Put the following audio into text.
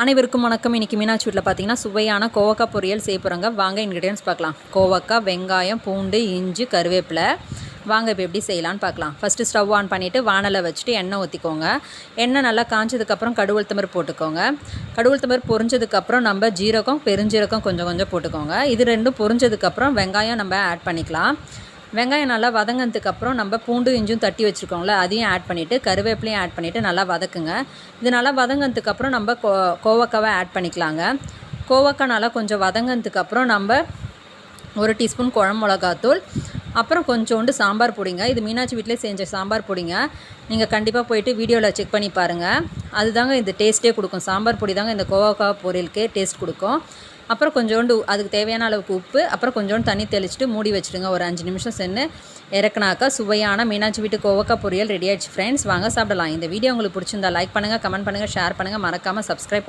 அனைவருக்கும் வணக்கம். இன்றைக்கி மீனாட்சி வீட்டில் பார்த்தீங்கன்னா சுவையான கோவக்காய் பொரியல் செய்ய போகிறாங்க. வாங்க இன்க்ரீடியன்ஸ் பார்க்கலாம். கோவக்காய், வெங்காயம், பூண்டு, இஞ்சி, கருவேப்பிலை. வாங்க இப்போ எப்படி செய்யலான்னு பார்க்கலாம். ஃபஸ்ட்டு ஸ்டவ் ஆன் பண்ணிவிட்டு வானலை வச்சுட்டு எண்ணெய் ஊற்றிக்கோங்க. எண்ணெய் நல்லா காய்ச்சதுக்கப்புறம் கடுகுளுத்தம்பருப்பு போட்டுக்கோங்க. கடுகுளுத்தம்பருப்பு பொரிஞ்சதுக்கப்புறம் நம்ம ஜீரகம், பெருஞ்சீரகம் கொஞ்சம் கொஞ்சம் போட்டுக்கோங்க. இது ரெண்டும் பொரிஞ்சதுக்கப்புறம் வெங்காயம் நம்ம ஆட் பண்ணிக்கலாம். வெங்காயம் நல்லா வதங்கினதுக்கப்புறம் நம்ம பூண்டு இஞ்சும் தட்டி வச்சுருக்கோங்களே அதையும் ஆட் பண்ணிவிட்டு கருவேப்பிலையும் ஆட் பண்ணிவிட்டு நல்லா வதக்குங்க. இது நல்லா வதங்கினதுக்கப்புறம் நம்ம கோவக்காவை ஆட் பண்ணிக்கலாங்க. கோவக்காய் நல்லா கொஞ்சம் வதங்கினதுக்கப்புறம் நம்ம 1 டீஸ்பூன் குழம்பு மிளகாத்தூள், அப்புறம் கொஞ்சோண்டு சாம்பார் பொடிங்க. இது மீனாட்சி வீட்டிலே செஞ்ச சாம்பார் பொடிங்க. நீங்கள் கண்டிப்பாக போயிட்டு வீடியோவில் செக் பண்ணி பாருங்கள். அதுதாங்க இந்த டேஸ்ட்டே கொடுக்கும். சாம்பார் பொடி தாங்க இந்த கோவக்காய் பொரியலுக்கே டேஸ்ட் கொடுக்கும். அப்புறம் கொஞ்சோண்டு அதுக்கு தேவையான அளவுக்கு உப்பு, அப்புறம் கொஞ்சோண்டு தண்ணி தெளிச்சுட்டு மூடி வச்சுடுங்க. ஒரு 5 நிமிஷம் சென்று இறக்குனாக்கா சுவையான மீனாட்சி வீட்டு கோவக்காய் பொரியல் ரெடி ஆகிடுச்சு ஃப்ரெண்ட்ஸ். வாங்க சாப்பிடலாம். இந்த வீடியோ உங்களுக்கு பிடிச்சிருந்தா லைக் பண்ணுங்கள், கமெண்ட் பண்ணுங்கள், ஷேர் பண்ணுங்கள், மறக்காமல் சப்ஸ்கிரைப்